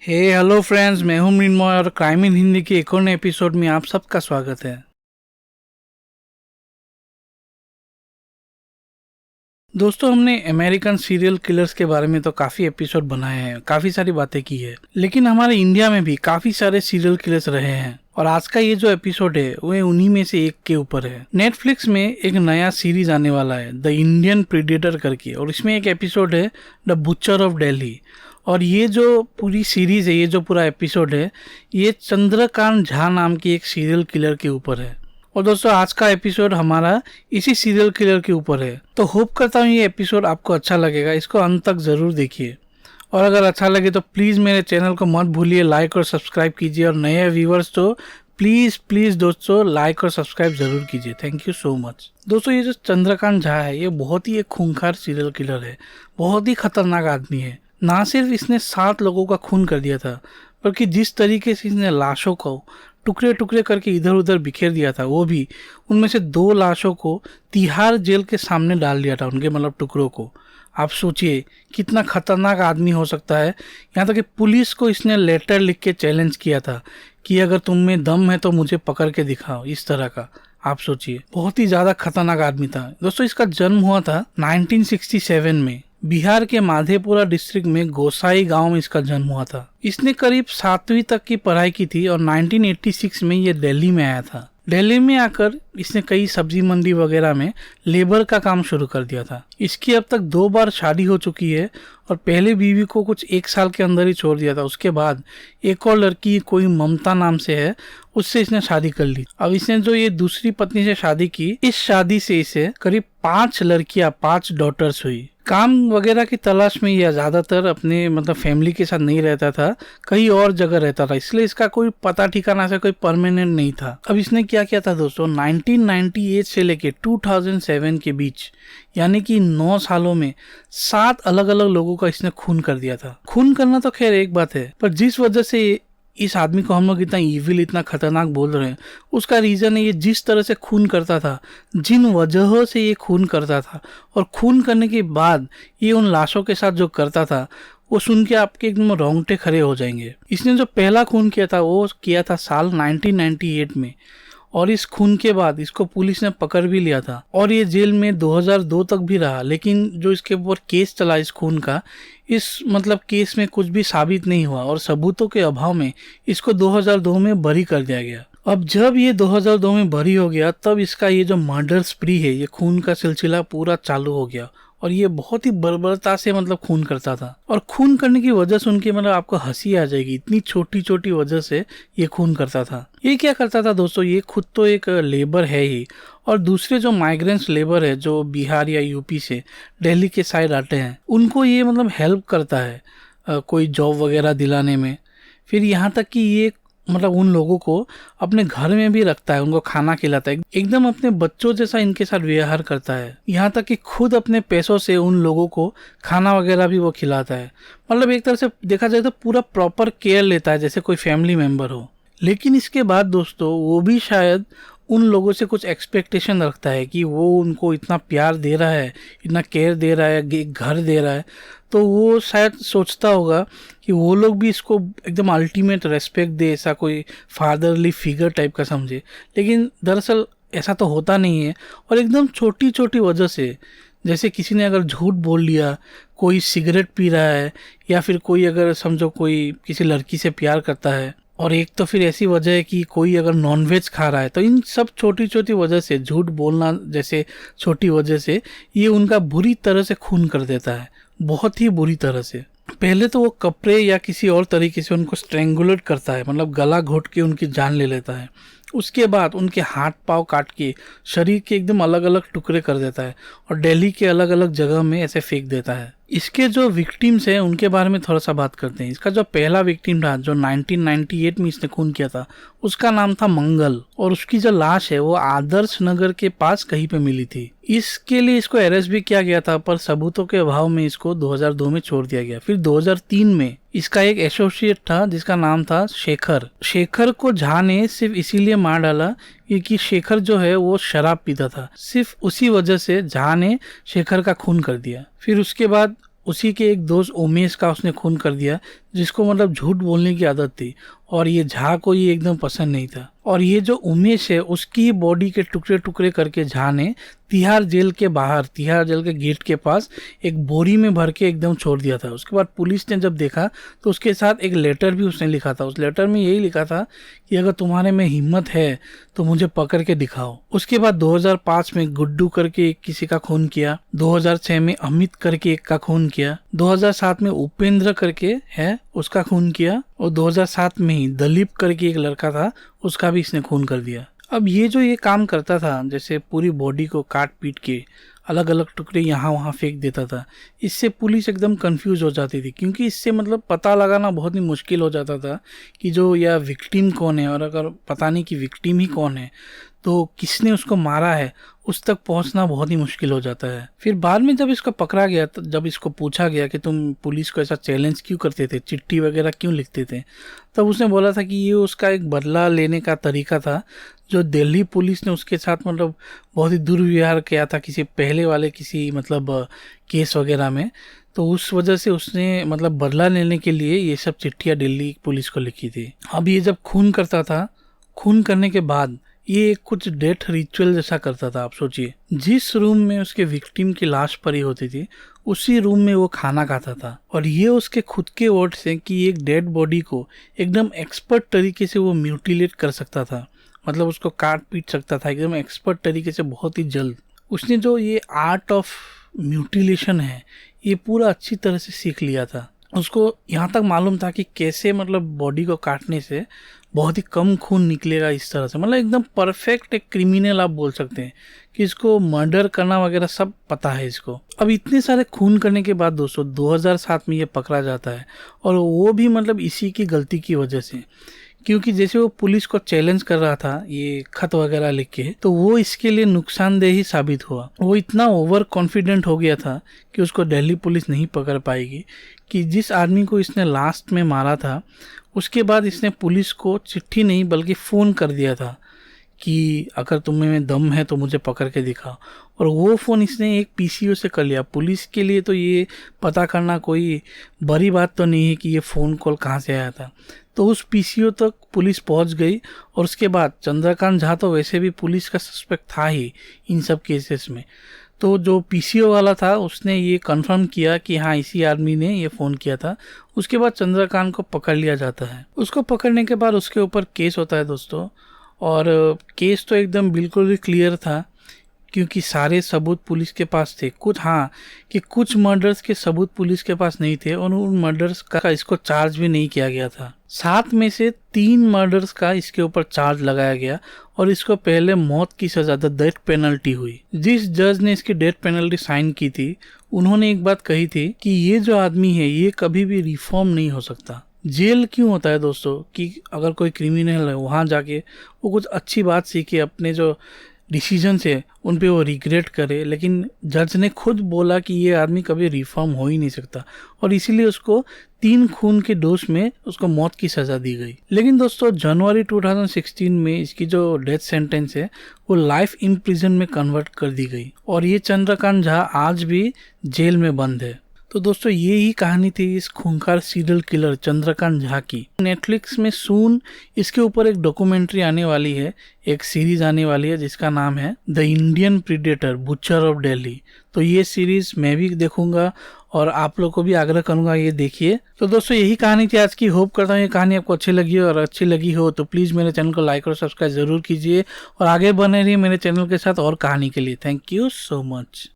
Hello friends, मैं हूं मृण्मय और क्राइम इन हिंदी के एक और नए एपिसोड में आप सबका स्वागत है। दोस्तों, हमने अमेरिकन सीरियल किलर्स के बारे में तो काफ़ी एपिसोड बनाए हैं, काफ़ी सारी बातें की है, लेकिन हमारे इंडिया में भी काफ़ी सारे सीरियल किलर्स रहे हैं और आज का ये जो एपिसोड है वो उन्हीं में से एक के ऊपर है। नेटफ्लिक्स में एक नया सीरीज आने वाला है, द इंडियन प्रीडेटर करके, और इसमें एक एपिसोड है द बुचर ऑफ दिल्ली। और ये जो पूरी सीरीज है, ये जो पूरा एपिसोड है, ये चंद्रकांत झा नाम की एक सीरियल किलर के ऊपर है। और दोस्तों, आज का एपिसोड हमारा इसी सीरियल किलर के ऊपर है। तो होप करता हूँ ये एपिसोड आपको अच्छा लगेगा, इसको अंत तक ज़रूर देखिए। और अगर अच्छा लगे तो प्लीज़ मेरे चैनल को मत भूलिए लाइक और सब्सक्राइब कीजिए, और नए व्यूवर्स तो प्लीज़ दोस्तों लाइक और सब्सक्राइब ज़रूर कीजिए। Thank you so much. दोस्तों, ये जो चंद्रकांत झा है, ये बहुत ही एक खूंखार सीरियल किलर है, बहुत ही खतरनाक आदमी है। ना सिर्फ इसने 7 लोगों का खून कर दिया था, बल्कि जिस तरीके से इसने लाशों को टुकड़े टुकड़े करके इधर उधर बिखेर दिया था, वो भी उनमें से 2 लाशों को तिहाड़ जेल के सामने डाल दिया था, उनके मतलब टुकड़ों को। आप सोचिए कितना खतरनाक आदमी हो सकता है। यहाँ तक कि पुलिस को इसने लेटर लिख के चैलेंज किया था कि अगर तुम में दम है तो मुझे पकड़ के दिखाओ, इस तरह का। आप सोचिए, बहुत ही ज्यादा खतरनाक आदमी था। दोस्तों, इसका जन्म हुआ था 1967 में। बिहार के माधेपुरा डिस्ट्रिक्ट में गोसाई गांव में इसका जन्म हुआ था। इसने करीब 7वीं तक की पढ़ाई की थी और 1986 में ये दिल्ली में आया था। दिल्ली में आकर इसने कई सब्जी मंडी वगैरह में लेबर का काम शुरू कर दिया था। इसकी अब तक 2 बार शादी हो चुकी है और पहले बीवी को कुछ 1 साल के अंदर ही छोड़ दिया था। उसके बाद एक और लड़की, कोई ममता नाम से है, उससे इसने शादी कर ली। अब इसने जो ये दूसरी पत्नी से शादी की, इस शादी से इसे करीब 5 लड़कियां, 5 डॉटर्स हुई। काम वगैरह की तलाश में यह ज्यादातर अपने मतलब फैमिली के साथ नहीं रहता था, कहीं और जगह रहता था, इसलिए इसका कोई पता ठिकाना से कोई परमानेंट नहीं था। अब इसने क्या किया था दोस्तों, 1998 से लेके 2007 के बीच, यानी कि 9 सालों में 7 अलग अलग लोगों का इसने खून कर दिया था। खून करना तो खैर एक बात है, पर जिस वजह से इस आदमी को हम लोग इतना इविल, इतना खतरनाक बोल रहे हैं, उसका रीजन है ये जिस तरह से खून करता था, जिन वजहों से ये खून करता था, और खून करने के बाद ये उन लाशों के साथ जो करता था, वो सुन के आपके एकदम रोंगटे खड़े हो जाएंगे। इसने जो पहला खून किया था वो किया था साल 1998 में, और इस खून के बाद इसको पुलिस ने पकड़ भी लिया था और ये जेल में 2002 तक भी रहा। लेकिन जो इसके ऊपर केस चला इस खून का, इस मतलब केस में कुछ भी साबित नहीं हुआ और सबूतों के अभाव में इसको 2002 में बरी कर दिया गया। अब जब ये 2002 में बरी हो गया, तब इसका ये जो मर्डर स्प्री है, ये खून का सिलसिला पूरा चालू हो गया और ये बहुत ही बर्बरता से मतलब खून करता था। और खून करने की वजह सुन के मतलब आपको हंसी आ जाएगी, इतनी छोटी छोटी वजह से ये खून करता था। ये क्या करता था दोस्तों, ये खुद तो एक लेबर है ही, और दूसरे जो माइग्रेंट्स लेबर है जो बिहार या यूपी से दिल्ली के साइड आते हैं, उनको ये मतलब हेल्प करता है कोई जॉब वगैरह दिलाने में। फिर यहाँ तक कि ये मतलब उन लोगों को अपने घर में भी रखता है, उनको खाना खिलाता है, एकदम अपने बच्चों जैसा इनके साथ व्यवहार करता है। यहाँ तक कि खुद अपने पैसों से उन लोगों को खाना वगैरह भी वो खिलाता है। मतलब एक तरह से देखा जाए तो पूरा प्रॉपर केयर लेता है, जैसे कोई फैमिली मेंबर हो। लेकिन इसके बाद दोस्तों, वो भी शायद उन लोगों से कुछ एक्सपेक्टेशन रखता है कि वो उनको इतना प्यार दे रहा है, इतना केयर दे रहा है, घर दे रहा है, तो वो शायद सोचता होगा कि वो लोग भी इसको एकदम अल्टीमेट रेस्पेक्ट दे, ऐसा कोई फादरली फिगर टाइप का समझे। लेकिन दरअसल ऐसा तो होता नहीं है। और एकदम छोटी छोटी वजह से, जैसे किसी ने अगर झूठ बोल लिया, कोई सिगरेट पी रहा है, या फिर कोई अगर समझो कोई किसी लड़की से प्यार करता है, और एक तो फिर ऐसी वजह है कि कोई अगर नॉनवेज खा रहा है, तो इन सब छोटी छोटी वजह से, झूठ बोलना जैसे छोटी वजह से, ये उनका बुरी तरह से खून कर देता है, बहुत ही बुरी तरह से। पहले तो वो कपड़े या किसी और तरीके से उनको स्ट्रेंगुलेट करता है, मतलब गला घोट के उनकी जान ले लेता है। उसके बाद उनके हाथ पांव काट के शरीर के एकदम अलग अलग टुकड़े कर देता है और दिल्ली के अलग अलग जगह में ऐसे फेंक देता है। इसके जो विक्टिम्स हैं उनके बारे में थोड़ा सा बात करते हैं। इसका जो पहला विक्टिम था, जो 1998 में इसने खून किया था, उसका नाम था मंगल, और उसकी जो लाश है वो आदर्श नगर के पास कहीं पे मिली थी। इसके लिए इसको अरेस्ट भी किया गया था, पर सबूतों के अभाव में इसको 2002 में छोड़ दिया गया। फिर 2003 में इसका एक एसोसिएट था जिसका नाम था शेखर। शेखर को झा ने सिर्फ इसीलिए मार डाला क्योंकि शेखर जो है वो शराब पीता था। सिर्फ उसी वजह से झा ने शेखर का खून कर दिया। फिर उसके बाद उसी के एक दोस्त उमेश का उसने खून कर दिया, जिसको मतलब झूठ बोलने की आदत थी, और ये झा को ये एकदम पसंद नहीं था। और ये जो उमेश है उसकी बॉडी के टुकड़े टुकड़े करके झा ने तिहाड़ जेल के बाहर, तिहाड़ जेल के गेट के पास एक बोरी में भर के एकदम छोड़ दिया था। उसके बाद पुलिस ने जब देखा तो उसके साथ एक लेटर भी उसने लिखा था। उस लेटर में यही लिखा था कि अगर तुम्हारे में हिम्मत है तो मुझे पकड़ के दिखाओ। उसके बाद 2005 में गुड्डू करके किसी का खून किया, 2006 में अमित करके एक का खून किया, 2007 में उपेंद्र करके है उसका खून किया, और 2007 में ही दलीप करके एक लड़का था उसका भी इसने खून कर दिया। अब ये जो ये काम करता था, जैसे पूरी बॉडी को काट पीट के अलग अलग टुकड़े यहाँ वहाँ फेंक देता था, इससे पुलिस एकदम कंफ्यूज हो जाती थी, क्योंकि इससे मतलब पता लगाना बहुत ही मुश्किल हो जाता था कि जो या विक्टिम कौन है, और अगर पता नहीं कि विक्टिम ही कौन है तो किसने उसको मारा है, उस तक पहुंचना बहुत ही मुश्किल हो जाता है। फिर बाद में जब इसको पकड़ा गया, जब इसको पूछा गया कि तुम पुलिस को ऐसा चैलेंज क्यों करते थे, चिट्ठी वगैरह क्यों लिखते थे, तब उसने बोला था कि ये उसका एक बदला लेने का तरीका था, जो दिल्ली पुलिस ने उसके साथ मतलब बहुत ही दुर्व्यवहार किया था किसी पहले वाले किसी मतलब केस वगैरह में, तो उस वजह से उसने मतलब बदला लेने के लिए ये सब चिट्ठियाँ दिल्ली पुलिस को लिखी थी। अब ये जब खून करता था, खून करने के बाद ये कुछ डेथ रिचुअल जैसा करता था। आप सोचिए, जिस रूम में उसके विक्टिम की लाश पड़ी होती थी उसी रूम में वो खाना खाता था, और ये उसके खुद के वर्ड से कि एक डेड बॉडी को एकदम एक्सपर्ट तरीके से वो म्यूटिलेट कर सकता था, मतलब उसको काट पीट सकता था एकदम एक्सपर्ट तरीके से बहुत ही जल्द। उसने जो ये आर्ट ऑफ म्यूटिलेशन है ये पूरा अच्छी तरह से सीख लिया था। उसको यहाँ तक मालूम था कि कैसे मतलब बॉडी को काटने से बहुत ही कम खून निकलेगा इस तरह से, मतलब एकदम परफेक्ट एक क्रिमिनल आप बोल सकते हैं कि इसको मर्डर करना वगैरह सब पता है इसको। अब इतने सारे खून करने के बाद दोस्तों 2007 में ये पकड़ा जाता है, और वो भी मतलब इसी की गलती की वजह से, क्योंकि जैसे वो पुलिस को चैलेंज कर रहा था ये खत वगैरह लिख के, तो वो इसके लिए नुकसानदेह ही साबित हुआ। वो इतना ओवर कॉन्फिडेंट हो गया था कि उसको दिल्ली पुलिस नहीं पकड़ पाएगी, कि जिस आदमी को इसने लास्ट में मारा था उसके बाद इसने पुलिस को चिट्ठी नहीं बल्कि फ़ोन कर दिया था कि अगर तुम्हें में दम है तो मुझे पकड़ के दिखाओ, और वो फ़ोन इसने एक पीसीओ से कर लिया। पुलिस के लिए तो ये पता करना कोई बड़ी बात तो नहीं है कि ये फ़ोन कॉल कहाँ से आया था, तो उस पीसीओ तक पुलिस पहुंच गई। और उसके बाद चंद्रकांत झा तो वैसे भी पुलिस का सस्पेक्ट था ही इन सब केसेस में, तो जो पीसीओ वाला था उसने ये कंफर्म किया कि हाँ इसी आदमी ने ये फ़ोन किया था। उसके बाद चंद्रकांत को पकड़ लिया जाता है। उसको पकड़ने के बाद उसके ऊपर केस होता है दोस्तों, और केस तो एकदम बिल्कुल ही क्लियर था, क्योंकि सारे सबूत पुलिस के पास थे। कुछ मर्डर्स के सबूत पुलिस के पास नहीं थे, और उन मर्डर्स का इसको चार्ज भी नहीं किया गया था। 7 में से 3 मर्डर्स का इसके ऊपर चार्ज लगाया गया, और इसको पहले मौत की सजा डेथ पेनल्टी हुई। जिस जज ने इसकी डेथ पेनल्टी साइन की थी उन्होंने एक बात कही थी कि ये जो आदमी है ये कभी भी रिफॉर्म नहीं हो सकता। जेल क्यों होता है दोस्तों, कि अगर कोई क्रिमिनल है वहाँ जाके वो कुछ अच्छी बात सीखे, अपने जो डिसीजन है उन पे वो रिग्रेट करे, लेकिन जज ने खुद बोला कि ये आदमी कभी रिफॉर्म हो ही नहीं सकता, और इसीलिए उसको 3 खून के दोष में उसको मौत की सजा दी गई। लेकिन दोस्तों जनवरी 2016 में इसकी जो डेथ सेंटेंस है वो लाइफ इम्प्रिजन में कन्वर्ट कर दी गई, और ये चंद्रकांत झा आज भी जेल में बंद है। तो दोस्तों ये ही कहानी थी इस खूंखार सीरियल किलर चंद्रकांत झा की। नेटफ्लिक्स में सून इसके ऊपर एक डॉक्यूमेंट्री आने वाली है, एक सीरीज आने वाली है जिसका नाम है the Indian predator butcher of Delhi. तो ये सीरीज मैं भी देखूंगा और आप लोग को भी आग्रह करूंगा ये देखिए। तो दोस्तों यही कहानी थी आज की। होप करता हूँ ये कहानी आपको अच्छी लगी हो, और अच्छी लगी हो तो प्लीज़ मेरे चैनल को लाइक और सब्सक्राइब जरूर कीजिए, और आगे बने रहिए मेरे चैनल के साथ और कहानी के लिए। Thank you so much.